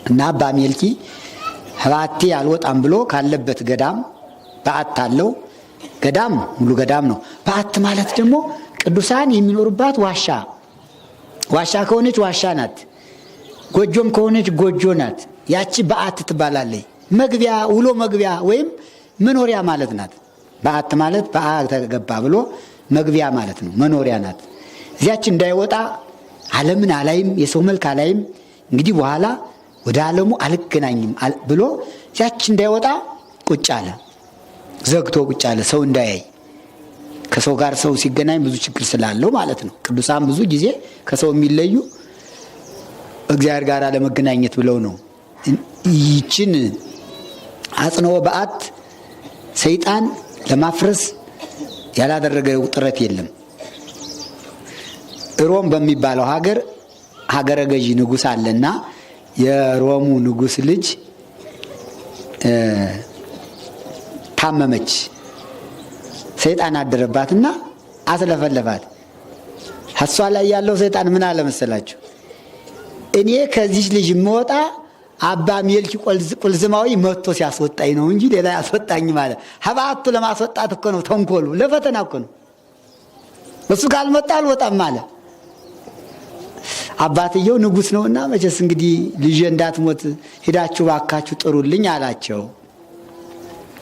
እና አባ ሜልኪ በዓቴ አልወጣም ብሎ ካለበት ገዳም በዓት አለው። ገዳም ሙሉ ገዳም ነው። በዓት ማለት ደግሞ ቅዱሳን የሚኖሩባት ዋሻ ከሆነች ዋሻ ናት። ጎጆም ከሆነች ጎጆ ናት። ያቺ በዓት ትባላለች። መግቢያ ውሎ መግቢያ ወይም መኖሪያ ማለት ናት። በዓት ማለት በዓት ተገባ ብሎ መግቢያ ማለት ነው። መኖሪያ ናት። እዚያች እንዳይወጣ ዓለምን አላይም፣ የሰው መልክ አላይም፣ እንግዲህ በኋላ ወደ ዓለሙ አልገናኝም ብሎ እዚያች እንዳይወጣ ቁጭ አለ። ዘግቶ ቁጭ አለ። ሰው እንዳያይ። ከሰው ጋር ሰው ሲገናኝ ብዙ ችግር ስላለው ማለት ነው። ቅዱሳን ብዙ ጊዜ ከሰው የሚለዩ እግዚአብሔር ጋር ለመገናኘት ብለው ነው። ይችን አጽንዖ በዓት ሰይጣን ለማፍረስ ያላደረገው ጥረት የለም። ሮም በሚባለው ሀገረ ገዢ ንጉሥ አለና የሮሙ ንጉሥ ልጅ ታመመች። ሰይጣን አደረባትና አስለፈለፋት። እሷ ላይ ያለው ሰይጣን ምን አለ መሰላችሁ? እኔ ከዚህ ልጅ የምወጣ አባ ሜልኪ ቁልዝማዊ መጥቶ ሲያስወጣኝ ነው እንጂ ሌላ ያስወጣኝ ማለት ሀባቱ ለማስወጣት እኮ ነው። ተንኮሉ ለፈተና እኮ ነው። እሱ ካልመጣ አልወጣም አለ። አባትየው ንጉሥ ነውና መቼስ እንግዲህ ልጄ እንዳትሞት ሄዳችሁ ባካችሁ ጥሩልኝ አላቸው።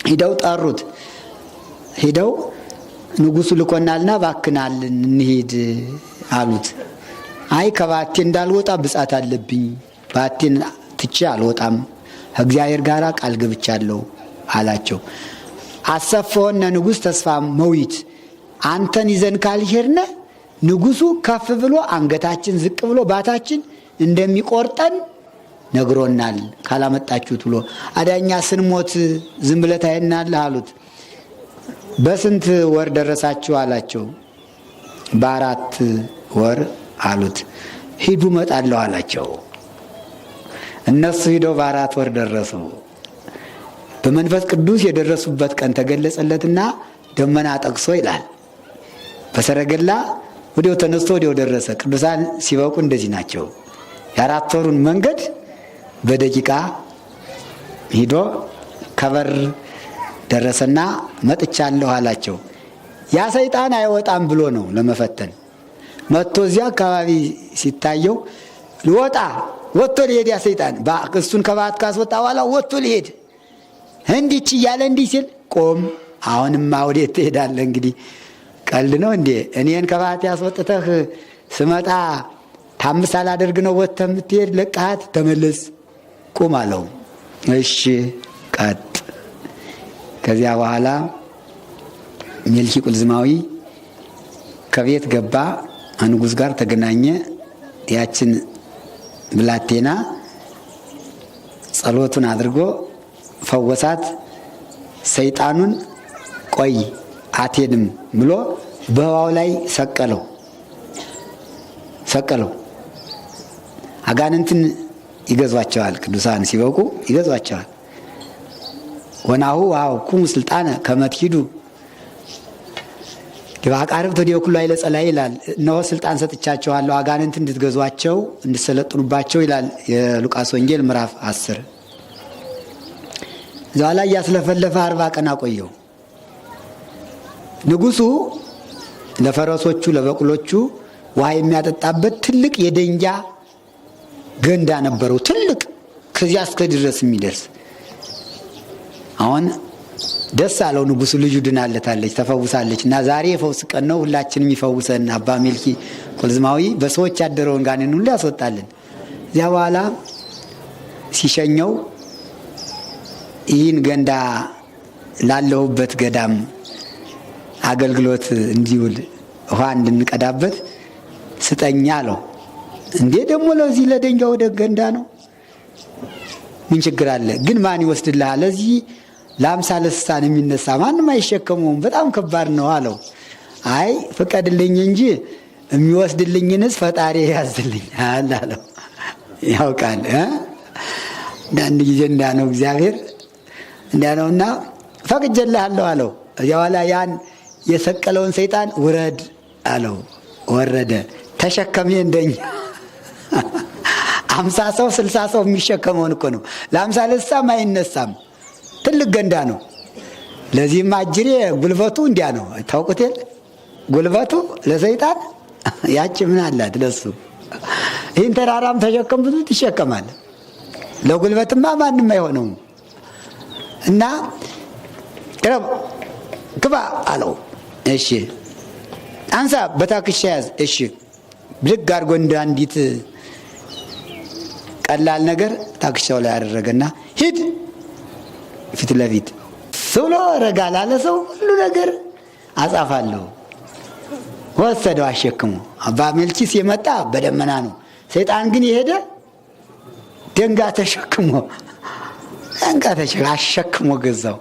ሄደው ጠሩት። ሄደው ንጉሡ ልኮናልና ባክናል እንሂድ አሉት። አይ ከባቴ እንዳልወጣ ብጻት አለብኝ፣ ባቴን ትቼ አልወጣም፣ ከእግዚአብሔር ጋር ቃል ገብቻለሁ አላቸው። አሰፈወነ ንጉሥ ተስፋ መዊት፣ አንተን ይዘን ካልሄድነ ንጉሡ ከፍ ብሎ አንገታችን ዝቅ ብሎ ባታችን እንደሚቆርጠን ነግሮናል ካላመጣችሁት ብሎ። አዳኛ ስንሞት ዝም ብለህ ታየናለህ አሉት። በስንት ወር ደረሳችሁ አላቸው። በ4 ወር አሉት። ሂዱ መጣለሁ አላቸው። እነሱ ሂደው በ4 ወር ደረሱ። በመንፈስ ቅዱስ የደረሱበት ቀን ተገለጸለትና ደመና ጠቅሶ ይላል በሰረገላ ወዲያው ተነስቶ ወዲያው ደረሰ። ቅዱሳን ሲበቁ እንደዚህ ናቸው። የ4 ወሩን መንገድ በደቂቃ ሂዶ ከበር ደረሰና መጥቻለሁ አላቸው። ያ ሰይጣን አይወጣም ብሎ ነው ለመፈተን መጥቶ እዚያ አካባቢ ሲታየው ወጥቶ ሊሄድ ያ ሰይጣን እሱን ከበዓት ካስወጣ በኋላ ወጥቶ ሊሄድ እንዲች እያለ እንዲህ ሲል ቆም፣ አሁንማ ወዴት ትሄዳለህ? እንግዲህ ቀልድ ነው እንዴ? እኔን ከበዓት ያስወጥተህ ስመጣ ታምስ አላደርግ ነው ወጥተህ የምትሄድ? ለቀሃት ተመለስ፣ ቁም አለው። እሺ ቀጥ። ከዚያ በኋላ ሜልኪ ቁልዝማዊ ከቤት ገባ፣ ንጉሥ ጋር ተገናኘ። ያችን ብላቴና ጸሎቱን አድርጎ ፈወሳት። ሰይጣኑን ቆይ አትሄድም ብሎ በህዋው ላይ ሰቀለው። አጋንንትን ይገዟቸዋል። ቅዱሳን ሲበቁ ይገዟቸዋል። ወናሁ ዋውኩሙ ስልጣነ ከመትሂዱ ለባቃርብ ተዲዮ ኩሉ አይለ ጸላይ ይላል። እነሆ ስልጣን ሰጥቻቸዋለሁ አጋንንት እንድትገዟቸው እንድትሰለጥኑባቸው ይላል የሉቃስ ወንጌል ምዕራፍ 10። ዛላ ያስለፈለፈ 40 ቀን አቆየው። ንጉሡ ለፈረሶቹ ለበቅሎቹ ውሃ የሚያጠጣበት ትልቅ የደንጃ ገንዳ ነበረው። ትልቅ ከዚያ እስከ ድረስ የሚደርስ። አሁን ደስ አለው ንጉሡ። ልጁ ድናለታለች፣ ተፈውሳለች እና ዛሬ የፈውስ ቀን ነው፣ ሁላችንም ይፈውሰን። አባ ሜልኪ ቁልዝማዊ በሰዎች ያደረውን ጋኔን ሁሉ ያስወጣልን። እዚያ በኋላ ሲሸኘው ይህን ገንዳ ላለሁበት ገዳም አገልግሎት እንዲውል ውሃ እንድንቀዳበት ስጠኛ አለው። እንዴ ደግሞ ለዚህ ለደንጃው ወደ ገንዳ ነው? ምን ችግር አለ? ግን ማን ይወስድልሃል? ለዚህ ለ50 ለስሳን የሚነሳ ማንም አይሸከመውም፣ በጣም ከባድ ነው አለው። አይ ፍቀድልኝ እንጂ የሚወስድልኝንስ ፈጣሪ ያዝልኝ አለው። ያውቃል አንዳንድ ጊዜ እንዳነው እግዚአብሔር እንዳነውና ፈቅጄልሃለሁ አለው። እዚያ በኋላ ያን የሰቀለውን ሰይጣን ውረድ አለው። ወረደ። ተሸከሜ እንደኛ 50 ሰው 60 ሰው የሚሸከመውን እኮ ነው። ለ50 ለሳም አይነሳም። ትልቅ ገንዳ ነው። ለዚህም አጅሬ ጉልበቱ እንዲያ ነው። ታውቁት የለ ጉልበቱ ለሰይጣን ያቺ ምን አላት ለሱ። ይህን ተራራም ተሸከም ብዙ ትሸከማል። ለጉልበትማ ማንም አይሆነውም። እና ቅረብ ግባ አለው። እሺ አንሳ በታክሻ ያዝ። እሺ ብድግ አድርጎ እንደ አንዲት ቀላል ነገር ታክሻው ላይ አደረገና ሂድ ፊት ለፊት ብሎ ረጋ ላለ ሰው ሁሉ ነገር አጻፋለሁ። ወሰደው አሸክሞ። አባ ሜልኪስ የመጣ በደመና ነው። ሰይጣን ግን የሄደ ደንጋ ተሸክሞ አሸክሞ ገዛው።